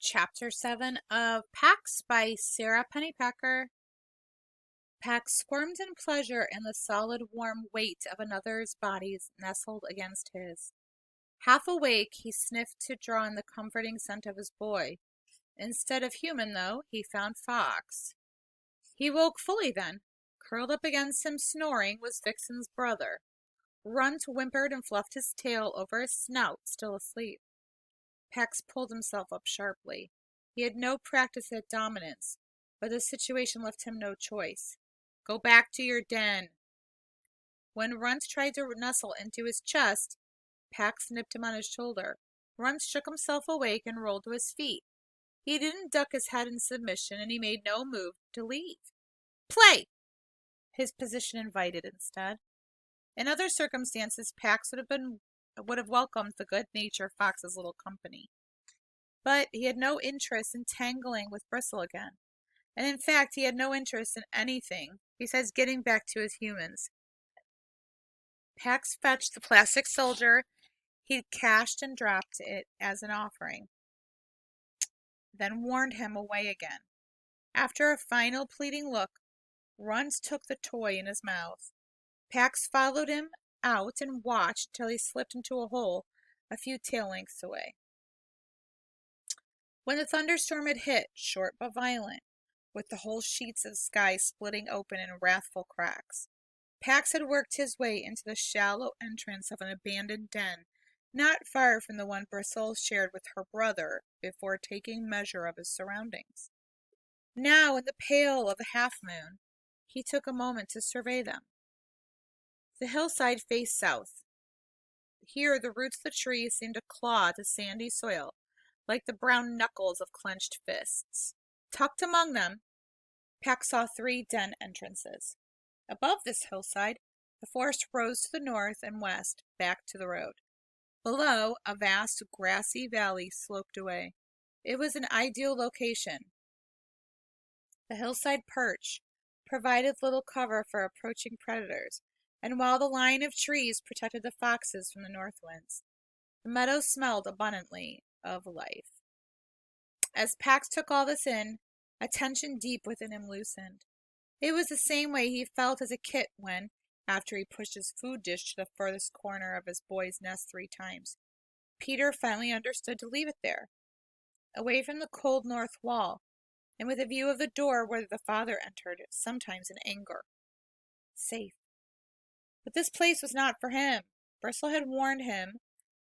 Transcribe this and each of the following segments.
Chapter 7 of Pax by Sarah Pennypacker. Pax squirmed in pleasure in the solid warm weight of another's body nestled against his. Half awake, he sniffed to draw in the comforting scent of his boy. Instead of human, though, he found fox. He woke fully then. Curled up against him snoring was Vixen's brother. Runt whimpered and fluffed his tail over his snout, still asleep. Pax pulled himself up sharply. He had no practice at dominance, but the situation left him no choice. Go back to your den. When Runt tried to nestle into his chest, Pax nipped him on his shoulder. Runt shook himself awake and rolled to his feet. He didn't duck his head in submission, and he made no move to leave. Play! His position invited instead. In other circumstances, Pax would have welcomed the good-natured fox's little company. But he had no interest in tangling with Bristle again, and in fact he had no interest in anything besides getting back to his humans. Pax fetched the plastic soldier he'd cached and dropped it as an offering, then warned him away again. After a final pleading look, Runt took the toy in his mouth. Pax followed him out and watched till he slipped into a hole a few tail lengths away. When the thunderstorm had hit, short but violent, with the whole sheets of sky splitting open in wrathful cracks, Pax had worked his way into the shallow entrance of an abandoned den, not far from the one Bristle shared with her brother before taking measure of his surroundings. Now, in the pale of the half-moon, he took a moment to survey them. The hillside faced south. Here the roots of the trees seemed to claw the sandy soil, like the brown knuckles of clenched fists. Tucked among them, Pax saw 3 den entrances. Above this hillside, the forest rose to the north and west, back to the road. Below, a vast grassy valley sloped away. It was an ideal location. The hillside perch provided little cover for approaching predators, and while the line of trees protected the foxes from the north winds, the meadow smelled abundantly of life. As Pax took all this in, a tension deep within him loosened. It was the same way he felt as a kit when, after he pushed his food dish to the furthest corner of his boy's nest 3 times, Peter finally understood to leave it there, away from the cold north wall, and with a view of the door where the father entered, sometimes in anger. Safe. But this place was not for him. Bristle had warned him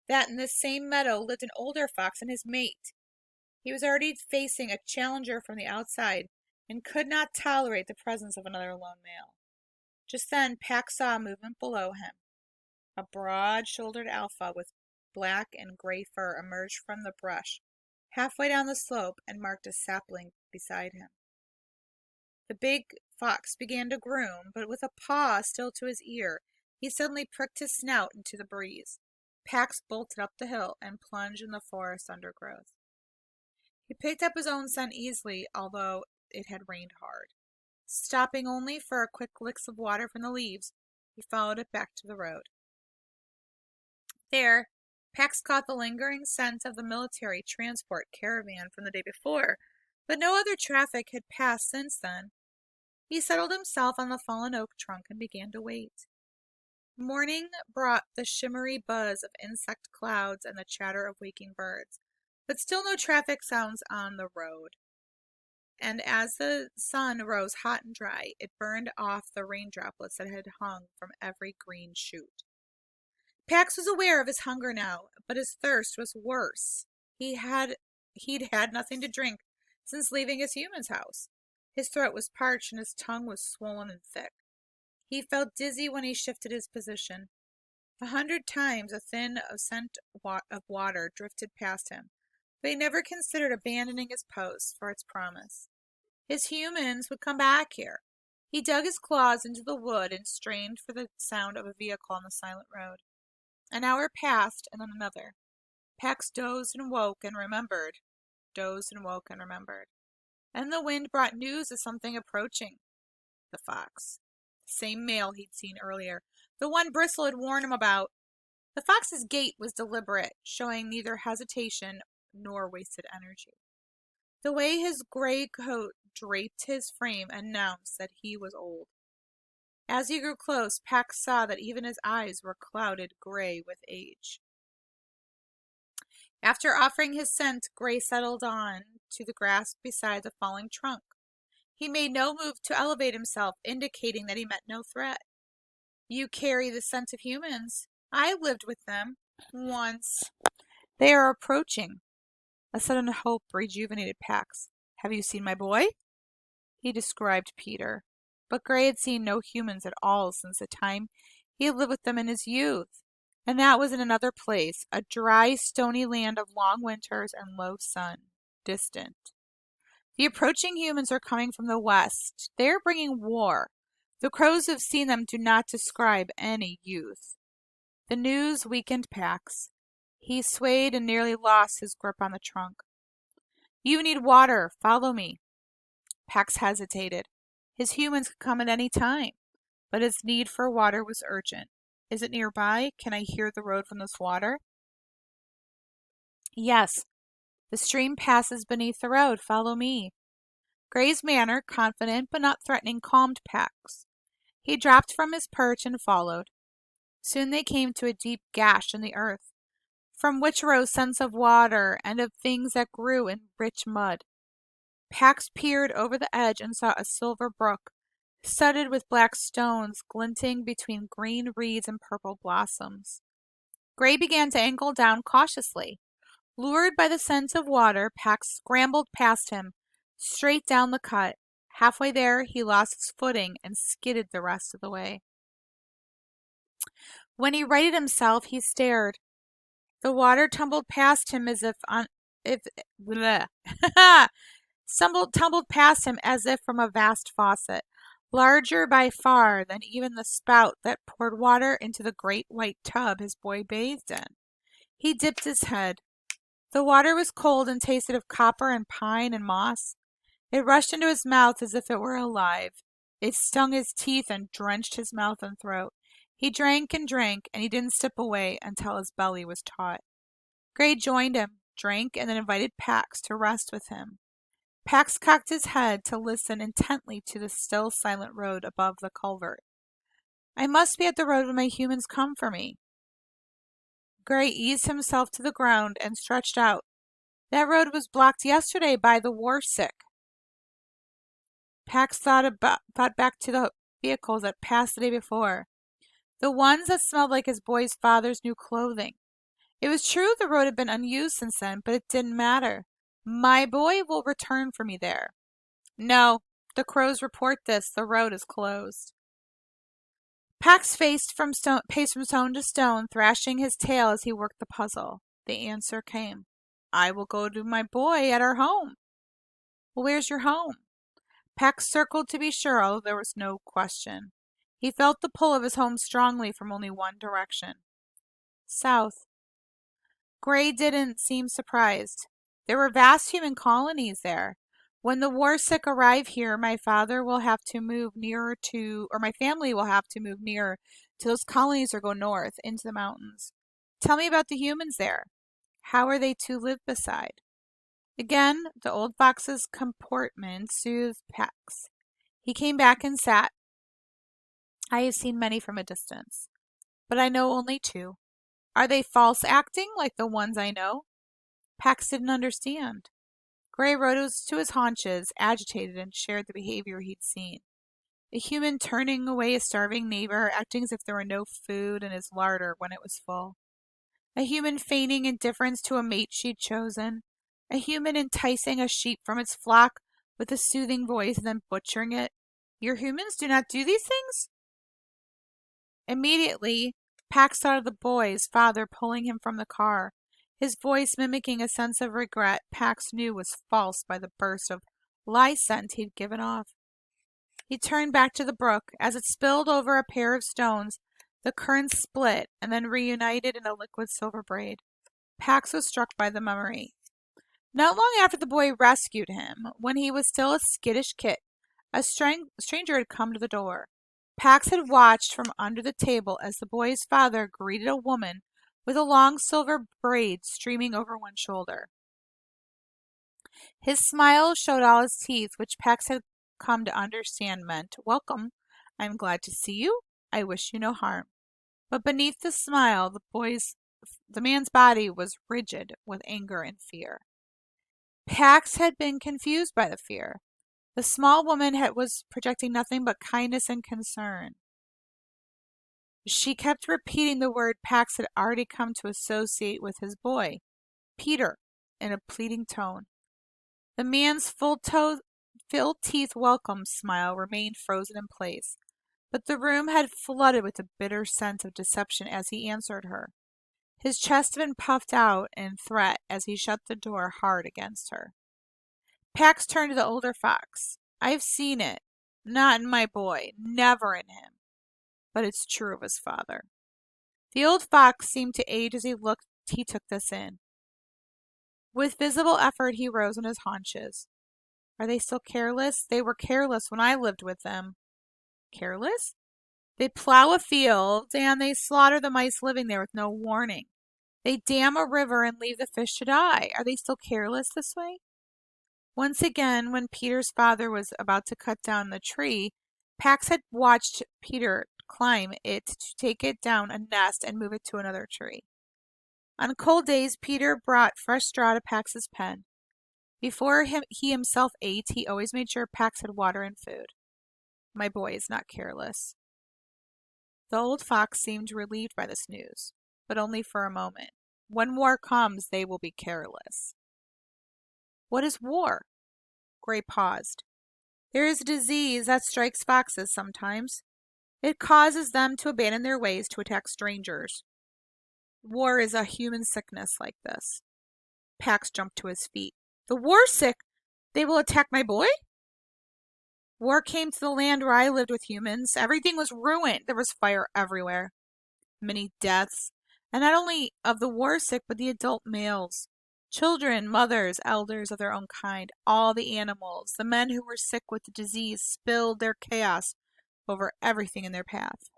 that in this same meadow lived an older fox and his mate. He was already facing a challenger from the outside, and could not tolerate the presence of another lone male. Just then Pax saw a movement below him. A broad-shouldered alpha with black and gray fur emerged from the brush, halfway down the slope, and marked a sapling beside him. The big fox began to groom, but with a paw still to his ear, he suddenly pricked his snout into the breeze. Pax bolted up the hill and plunged in the forest undergrowth. He picked up his own scent easily, although it had rained hard. Stopping only for a quick licks of water from the leaves, he followed it back to the road. There, Pax caught the lingering scent of the military transport caravan from the day before, but no other traffic had passed since then. He settled himself on the fallen oak trunk and began to wait. Morning brought the shimmery buzz of insect clouds and the chatter of waking birds, but still no traffic sounds on the road. And as the sun rose hot and dry, it burned off the rain droplets that had hung from every green shoot. Pax was aware of his hunger now, but his thirst was worse. He'd had nothing to drink since leaving his human's house. His throat was parched and his tongue was swollen and thick. He felt dizzy when he shifted his position. 100 times a thin scent of water drifted past him, but he never considered abandoning his post for its promise. His humans would come back here. He dug his claws into the wood and strained for the sound of a vehicle on the silent road. An hour passed, and then another. Pax dozed and woke and remembered. Dozed and woke and remembered. And the wind brought news of something approaching. The fox. The same male he'd seen earlier. The one Bristle had warned him about. The fox's gait was deliberate, showing neither hesitation nor wasted energy. The way his gray coat draped his frame announced that he was old. As he grew close, Pax saw that even his eyes were clouded gray with age. After offering his scent, Gray settled on to the grass beside the falling trunk. He made no move to elevate himself, indicating that he met no threat. You carry the scent of humans. I lived with them once. They are approaching. A sudden hope rejuvenated Pax. Have you seen my boy? He described Peter. But Gray had seen no humans at all since the time he had lived with them in his youth, and that was in another place, a dry, stony land of long winters and low sun, distant. The approaching humans are coming from the west. They are bringing war. The crows who have seen them do not describe any youth. The news weakened Pax. He swayed and nearly lost his grip on the trunk. You need water. Follow me. Pax hesitated. His humans could come at any time, but his need for water was urgent. Is it nearby? Can I hear the road from this water? Yes. The stream passes beneath the road. Follow me. Gray's manner, confident but not threatening, calmed Pax. He dropped from his perch and followed. Soon they came to a deep gash in the earth, from which rose scents of water and of things that grew in rich mud. Pax peered over the edge and saw a silver brook, studded with black stones glinting between green reeds and purple blossoms. Gray began to angle down cautiously. Lured by the scent of water, Pax scrambled past him, straight down the cut. Halfway there, he lost his footing and skidded the rest of the way. When he righted himself, he stared. The water tumbled past him as if tumbled past him as if from a vast faucet, larger by far than even the spout that poured water into the great white tub his boy bathed in. He dipped his head. The water was cold and tasted of copper and pine and moss. It rushed into his mouth as if it were alive. It stung his teeth and drenched his mouth and throat. He drank, and he didn't step away until his belly was taut. Gray joined him, drank, and then invited Pax to rest with him. Pax cocked his head to listen intently to the still silent road above the culvert. I must be at the road when my humans come for me. Gray eased himself to the ground and stretched out. That road was blocked yesterday by the war sick. Pax thought back to the vehicles that passed the day before. The ones that smelled like his boy's father's new clothing. It was true the road had been unused since then, but it didn't matter. My boy will return for me there. No, the crows report this. The road is closed. Pax paced from stone to stone, thrashing his tail as he worked the puzzle. The answer came. I will go to my boy at our home. Well, where's your home? Pax circled to be sure, although there was no question. He felt the pull of his home strongly from only one direction. South. Gray didn't seem surprised. There were vast human colonies there. When the war sick arrive here, my family will have to move nearer to those colonies or go north into the mountains. Tell me about the humans there. How are they to live beside? Again, the old fox's comportment soothed Pax. He came back and sat. I have seen many from a distance, but I know only two. Are they false acting like the ones I know? Pax didn't understand. Gray rose to his haunches, agitated, and shared the behavior he'd seen. A human turning away a starving neighbor, acting as if there were no food in his larder when it was full. A human feigning indifference to a mate she'd chosen. A human enticing a sheep from its flock with a soothing voice and then butchering it. Your humans do not do these things? Immediately, Pax thought of the boy's father pulling him from the car. His voice mimicking a sense of regret Pax knew was false by the burst of lie scent he'd given off. He turned back to the brook. As it spilled over a pair of stones, the current split and then reunited in a liquid silver braid. Pax was struck by the memory. Not long after the boy rescued him, when he was still a skittish kit, a stranger had come to the door. Pax had watched from under the table as the boy's father greeted a woman with a long silver braid streaming over one shoulder. His smile showed all his teeth, which Pax had come to understand meant, "Welcome. I am glad to see you. I wish you no harm." But beneath the smile, the man's body was rigid with anger and fear. Pax had been confused by the fear. The small woman was projecting nothing but kindness and concern. She kept repeating the word Pax had already come to associate with his boy, Peter, in a pleading tone. The man's filled teeth welcome smile remained frozen in place, but the room had flooded with a bitter sense of deception as he answered her. His chest had been puffed out in threat as he shut the door hard against her. Pax turned to the older fox. "I've seen it. Not in my boy. Never in him. But it's true of his father." The old fox seemed to age as he took this in. With visible effort he rose on his haunches. "Are they still careless? They were careless when I lived with them." "Careless?" "They plow a field and they slaughter the mice living there with no warning. They dam a river and leave the fish to die. Are they still careless this way?" Once again, when Peter's father was about to cut down the tree, Pax had watched Peter climb it to take it down a nest and move it to another tree. On cold days, Peter brought fresh straw to Pax's pen. Before he himself ate, he always made sure Pax had water and food. "My boy is not careless." The old fox seemed relieved by this news, but only for a moment. "When war comes, they will be careless." "What is war?" Gray paused. "There is a disease that strikes foxes sometimes. It causes them to abandon their ways to attack strangers. War is a human sickness like this." Pax jumped to his feet. "The war sick? They will attack my boy?" "War came to the land where I lived with humans. Everything was ruined. There was fire everywhere. Many deaths. And not only of the war sick, but the adult males. Children, mothers, elders of their own kind. All the animals. The men who were sick with the disease spilled their chaos over everything in their path."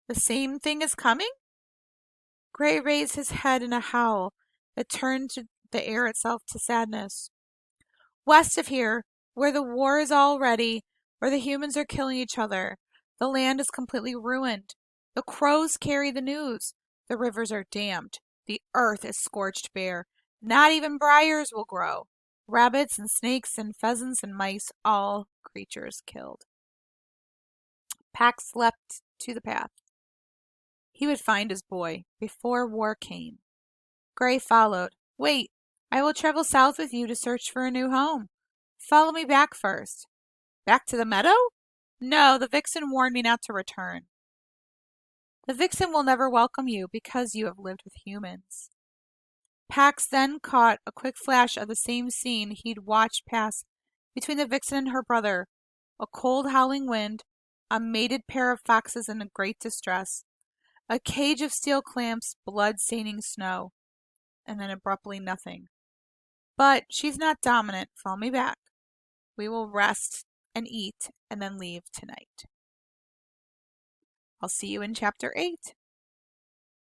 "The same thing is coming?" Gray raised his head in a howl that turned the air itself to sadness. "West of here, where the war is all ready, where the humans are killing each other, the land is completely ruined. The crows carry the news. The rivers are dammed. The earth is scorched bare. Not even briars will grow. Rabbits and snakes and pheasants and mice, all creatures killed." Pax leapt to the path. He would find his boy before war came. Gray followed. "Wait, I will travel south with you to search for a new home. Follow me back first." "Back to the meadow?" "No, the vixen warned me not to return." "The vixen will never welcome you because you have lived with humans." Pax then caught a quick flash of the same scene he'd watched pass between the vixen and her brother: a cold howling wind, a mated pair of foxes in great distress, a cage of steel clamps, blood-staining snow, and then abruptly nothing. "But she's not dominant. Follow me back. We will rest and eat and then leave tonight." I'll see you in Chapter 8.